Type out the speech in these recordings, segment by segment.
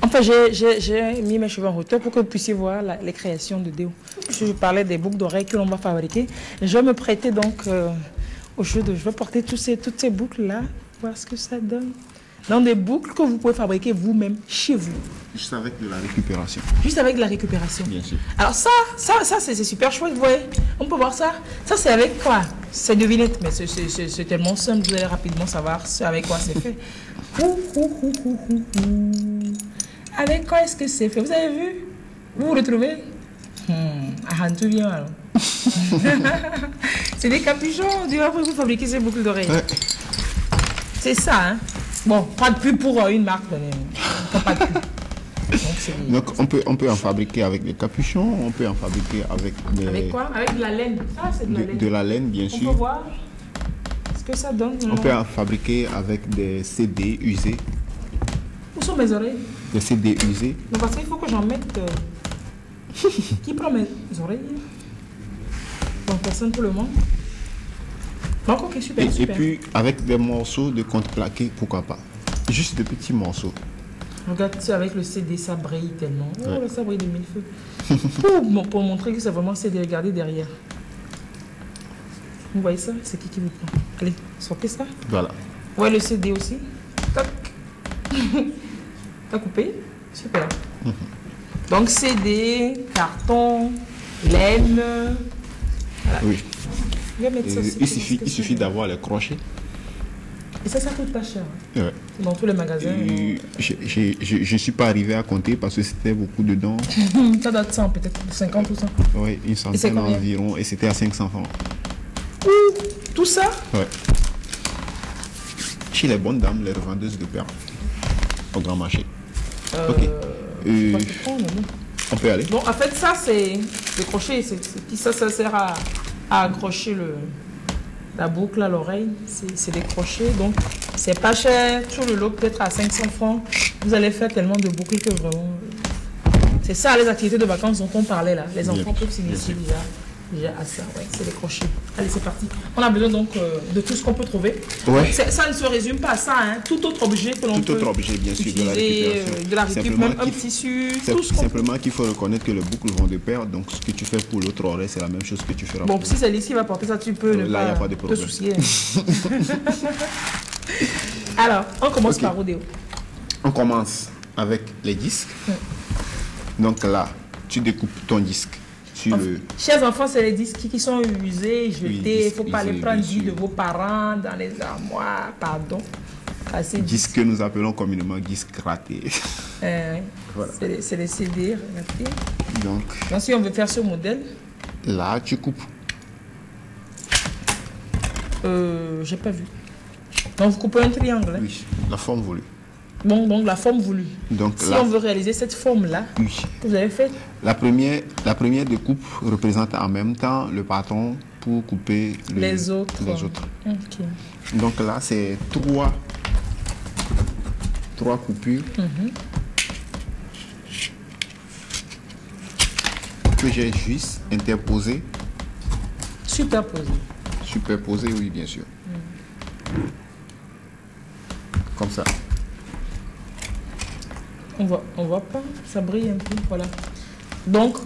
Enfin, j'ai mis mes cheveux en hauteur pour que vous puissiez voir les créations de Déo. Je parlais des boucles d'oreilles que l'on va fabriquer. Je vais me prêter donc au jeu de... Je vais porter toutes ces boucles-là, voir ce que ça donne. Dans des boucles que vous pouvez fabriquer vous-même, chez vous. Juste avec de la récupération. Juste avec de la récupération. Bien sûr. Alors ça c'est super chouette, vous voyez. On peut voir ça. Ça, c'est avec quoi? C'est devinette, mais c'est tellement simple, vous allez rapidement savoir avec quoi c'est fait. Avec quoi est-ce que c'est fait? Vous avez vu? Vous vous retrouvez? Tout bien alors. C'est des capuchons. Tu vas vous fabriquer ces boucles d'oreilles. Ouais. C'est ça, hein? Bon, pas de pub pour une marque. Pas de pub. Donc on peut en fabriquer avec des capuchons, on peut en fabriquer avec des... Avec quoi? Avec de la laine. Ah, c'est de la laine. De la laine, bien sûr. On peut voir ce que ça donne. On peut en fabriquer avec des CD usés. Où sont mes oreilles? Des CD usés. Non, parce qu'il faut que j'en mette... Qui prend mes oreilles? Bon, personne pour le moment. Donc, ok, super, super. Et puis, avec des morceaux de contreplaqué, pourquoi pas? Juste de petits morceaux. Regarde, avec le CD, ça brille tellement. Oh, ouais. Ça brille de mille feux. Pour montrer que c'est vraiment CD, regardez derrière. Vous voyez ça? C'est qui vous prend? Allez, sortez ça. Voilà. Ouais, le CD aussi. Tac. T'as coupé? Super. Donc, CD, carton, laine. Voilà. Oui. Ça, il suffit d'avoir les crochets. Et ça coûte pas cher. Ouais. Dans tous les magasins. Je ne suis pas arrivé à compter parce que c'était beaucoup dedans. Ça doit être 100 peut-être, 50 ou 100. Oui, une centaine environ. Et c'était à 500 francs. Tout ça? Ouais. Chez les bonnes dames, les revendeuses de perles. Au grand marché. Ok. On peut aller. Bon, en fait, ça, c'est le crochet. Ça sert à accrocher la boucle à l'oreille. C'est des crochets. Donc, c'est pas cher. Sur le lot, peut-être à 500 francs. Vous allez faire tellement de boucles que vraiment... C'est ça, les activités de vacances dont on parlait là. Les enfants peuvent s'initier déjà à ça. Ouais, c'est les crochets. Allez, c'est parti. On a besoin donc de tout ce qu'on peut trouver. Ouais. Ça ne se résume pas à ça. Hein. Tout autre objet que l'on peut Tout autre objet, bien sûr, de la récup, même un tissu. Simplement qu'il faut reconnaître que les boucles vont de pair. Donc, ce que tu fais pour l'autre oreille, c'est la même chose que tu feras pour si c'est Alice qui va porter ça, tu peux ne là, pas te soucier. Alors, on commence par Odéo. On commence avec les disques. Donc là, tu découpes ton disque. Chers enfants, c'est les disques qui sont usés, jetés. Il ne faut pas les prendre de vos parents dans les armoires. Pardon. Disques que nous appelons communément disques ratés. Voilà. C'est les CD ratés. Donc, si on veut faire ce modèle. Là, tu coupes. J'ai pas vu. Donc, vous coupez un triangle. Hein? Oui, la forme voulue. Bon, donc la forme voulue. Donc, si on veut réaliser cette forme-là, que vous avez fait. La première découpe représente en même temps le patron pour couper les autres. Okay. Donc là, c'est trois coupures que j'ai juste interposées. Superposées, oui, bien sûr. Comme ça. On voit pas, ça brille un peu, voilà. Donc,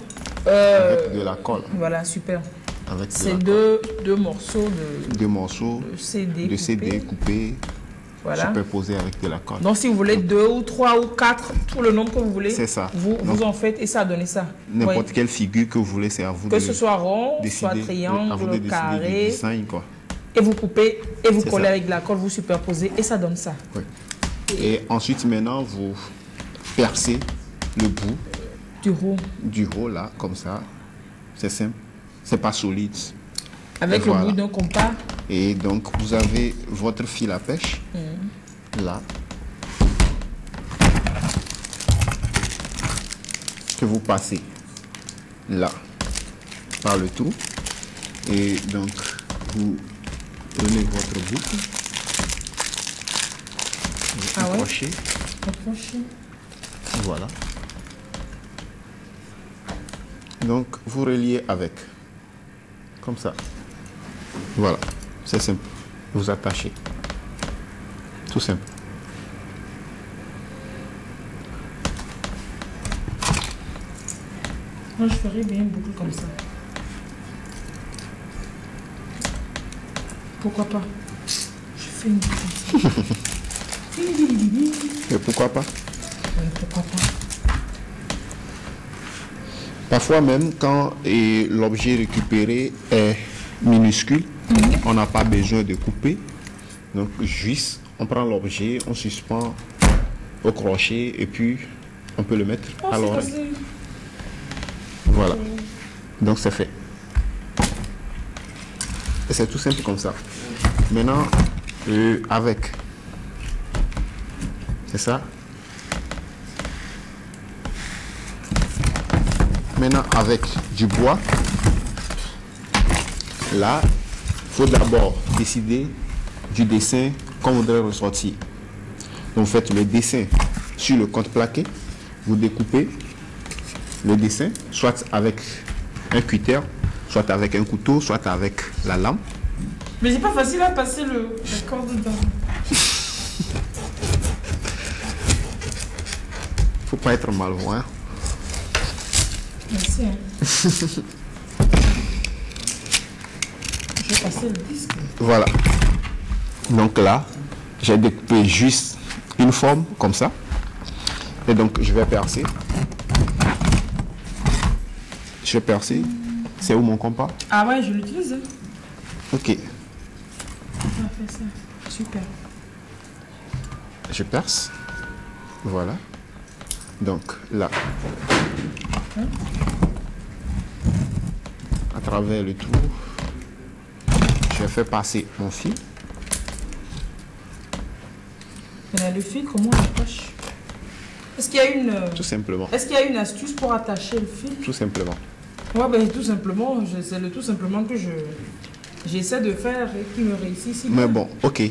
avec de la colle. Voilà, super. C'est deux morceaux de CD coupés, voilà. Superposés avec de la colle. Donc, si vous voulez 2 ou 3 ou 4, tout le nombre que vous voulez, c'est ça. Vous en faites et ça a donné ça. N'importe quelle figure que vous voulez, c'est à vous que ce soit rond, soit triangle, carré. Design, quoi. Et vous coupez et vous collez avec de la colle, vous superposez et ça donne ça. Oui. Et ensuite, maintenant, vous percez le bout du haut là, comme ça. C'est simple. C'est pas solide. Avec le bout d'un compas. Et donc, vous avez votre fil à pêche là. Que vous passez là par le trou. Et donc, vous prenez votre boucle. Vous accrochez. Voilà. Donc, vous reliez avec. Comme ça. Voilà. C'est simple. Vous attachez. Tout simple. Moi, je ferais bien une boucle comme ça. Pourquoi pas? Je fais une boucle comme ça. Et pourquoi pas? Pourquoi pas? Parfois même, quand l'objet récupéré est minuscule, on n'a pas besoin de couper. Donc, juste, on prend l'objet, on suspend au crochet et puis on peut le mettre à l'oreille. Voilà. Donc, c'est fait. Et c'est tout simple comme ça. Maintenant, avec. C'est ça. Maintenant, avec du bois, là, il faut d'abord décider du dessin qu'on voudrait ressortir. Donc, vous faites le dessin sur le contreplaqué, vous découpez le dessin, soit avec un cutter, soit avec un couteau, soit avec la lame. Mais c'est pas facile à passer la corde dedans. Faut pas être malvoyant. Merci. Hein. Je vais passer le disque. Voilà. Donc là, j'ai découpé juste une forme comme ça. Et donc, je vais percer. Je vais percer. C'est où mon compas? Ah ouais, je l'utilise. Ok. Ça fait ça. Super. Je perce. Voilà. Donc là, à travers le trou, je fais passer mon fil. Mais le fil, comment on l'attache? Est-ce qu'il y a une... Tout simplement. Est-ce qu'il y a une astuce pour attacher le fil? Tout simplement. Ouais, ben tout simplement, c'est le tout simplement que j'essaie de faire et qui me réussit ici. Mais bon, ok.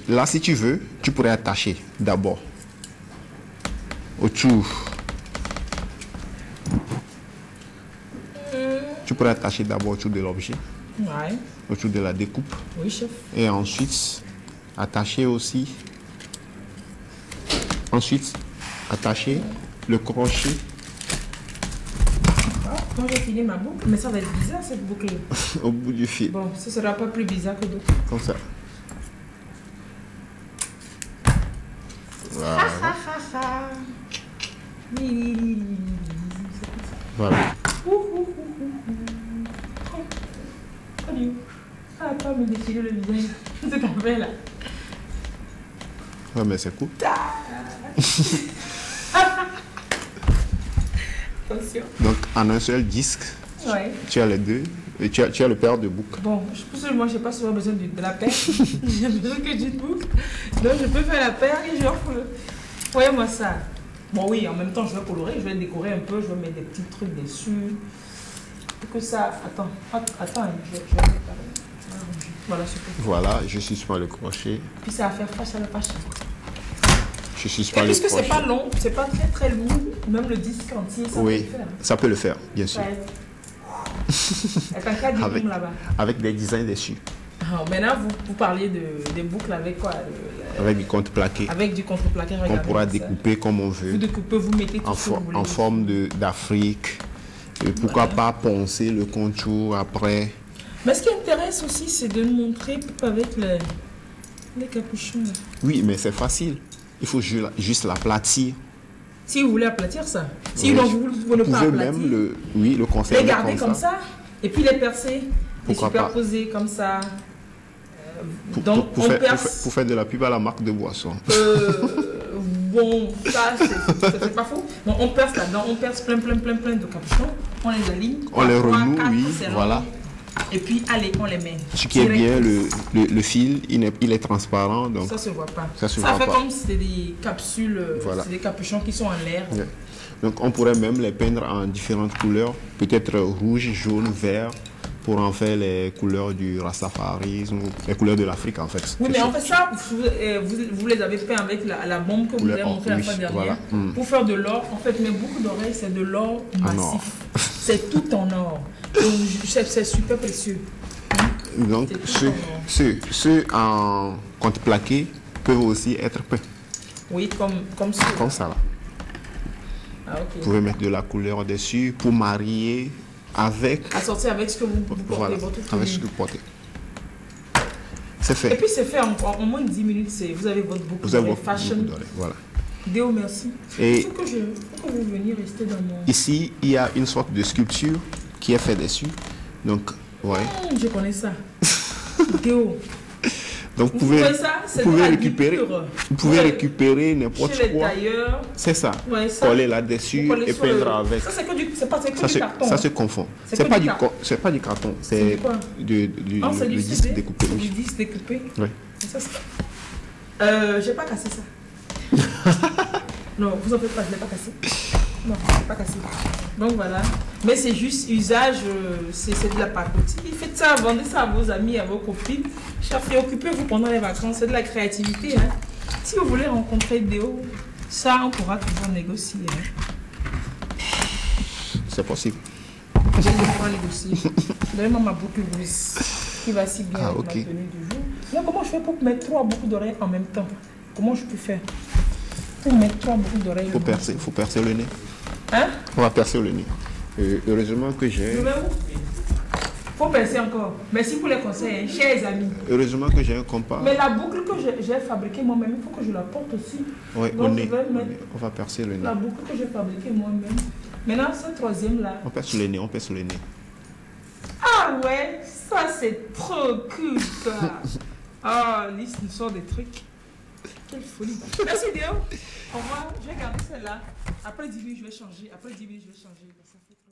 Là, si tu veux, tu pourrais attacher d'abord autour. Tu pourrais attacher d'abord autour de l'objet. Ouais. Autour de la découpe. Oui, chef. Et ensuite, attacher aussi. Ensuite, attacher le crochet. Quand j'ai fini ma boucle, mais ça va être bizarre cette boucle. Au bout du fil. Bon, ce sera pas plus bizarre que d'autres. Comme ça. Voilà. Voilà. Ah, pas me déchirer le visage. C'est ta fait là. Ouais, mais c'est cool. Attention. Donc, en un seul disque, Ouais. tu as les deux. Et tu as le paire de boucles. Bon, moi, je n'ai pas souvent besoin de la paire. J'ai besoin que d'une boucle. Donc, je peux faire la paire et je offre. Voyez-moi ça. Bon, oui, en même temps, je vais colorer, je vais décorer un peu, je vais mettre des petits trucs dessus. Pour que ça. Attends, je vais préparer. Voilà, super. Voilà, je suspends le crochet. Puis ça va faire face à la page. Je suspends Et le puisque crochet. c'est pas long, c'est pas très très lourd, même le disque entier, ça Oui, peut le faire. ça peut le faire, bien sûr. Ouais. Avec un cas Avec, là-bas. avec des designs dessus. Ah, maintenant, vous parliez des boucles avec quoi? Avec du contreplaqué. Avec du contreplaqué. On pourra découper comme on veut. Vous découpez, vous mettez tout ce que vous voulez. En forme d'Afrique. Et pourquoi pas poncer le contour après. Mais ce qui intéresse aussi, c'est de montrer avec les capuchons. Là. Oui, mais c'est facile. Il faut juste l'aplatir. Si vous voulez aplatir ça. Si Oui. vous ne pas aplatir, même le conserver les garder comme ça. Et puis les percer. Pourquoi les superposer comme ça. Donc, pour faire de la pub à la marque de boisson. Bon, ça, c'est pas faux. Bon, on perce là-dedans, on perce plein de capuchons. On les aligne. On les renoue, oui, voilà. Et puis, allez, on les met. Ce qui est bien, le fil, il est transparent. Donc ça se voit pas. Ça se voit fait pas. Comme si c'était des capsules, voilà. C'est des capuchons qui sont en l'air. Yeah. Donc, on pourrait même les peindre en différentes couleurs. Peut-être rouge, jaune, vert. Pour en faire les couleurs du rastafarisme, les couleurs de l'Afrique en fait. Oui, mais en fait ça, vous les avez fait avec la bombe que vous avez montré la fois dernière. Voilà. Pour faire de l'or, en fait, mes boucles d'oreilles, c'est de l'or massif. C'est tout en or. C'est super précieux. Donc, ceux en contreplaqué peuvent aussi être peints. Oui, comme ça. Comme ça là. Ah, ok. Vous pouvez mettre de la couleur dessus pour marier avec... Assortir avec ce que vous portez, Voilà, votre avec ce tenue. que vous portez. C'est Et fait. puis c'est fait en moins de 10 minutes, vous avez votre boucle Vous avez de votre fashion. boucle d'oreille, voilà. Déo, merci. Et Il faut que vous veniez rester dans mon... ici, il y a une sorte de sculpture qui est faite dessus. Donc, ouais. Je connais ça. Déo. Donc, Vous voyez ça? C'est de pouvez la récupérer, guipure. vous pouvez Ouais. récupérer n'importe Chez les quoi. tailleurs. C'est ça. Ouais, ça. Coller là-dessus Vous collez et sur le- peindre avec. Ça, c'est que du, c'est pas, c'est que Ça du se, carton. ça hein. se confond. C'est C'est que pas du du, carton. c'est pas du carton, C'est c'est du quoi? Non, c'est le du disque CD. découpé. C'est Oui. du disque découpé. Oui. Et ça, j'ai pas cassé ça. Non, vous en faites pas, je l'ai pas cassé. Non, je l'ai pas cassé. Donc voilà. Mais c'est juste usage, c'est de la pacotille. Faites ça, vendez ça à vos amis, à vos copines. Cherchez, occupez-vous pendant les vacances. C'est de la créativité. Hein. Si vous voulez rencontrer Déo, ça, on pourra toujours négocier. Hein. C'est possible. Je vais pouvoir négocier. Donnez-moi ma boucle grise qui va si bien Ah, avec ok. ma tenue du jour. Mais comment je fais pour mettre 3 boucles d'oreilles en même temps? Comment je peux faire pour mettre 3 boucles d'oreilles? Faut percer le nez. Hein? On va percer le nez. Heureusement que j'ai... Je vais où? Faut percer encore. Merci pour les conseils, hein, chers amis. Heureusement que j'ai un compas. Mais la boucle que j'ai fabriquée moi-même, il faut que je la porte aussi. Ouais, Donc, au nez. je vais mettre On va percer le nez. la boucle que j'ai fabriquée moi-même. Maintenant, ce troisième-là. On perce le nez, on perce le nez. Ah ouais, ça c'est trop cool ça. Ah, Lise nous sort des trucs. Quelle folie. Merci Déo. Au revoir, je vais garder celle-là. Après 10 minutes, je vais changer. Après 10 minutes, je vais changer. Ça fait trop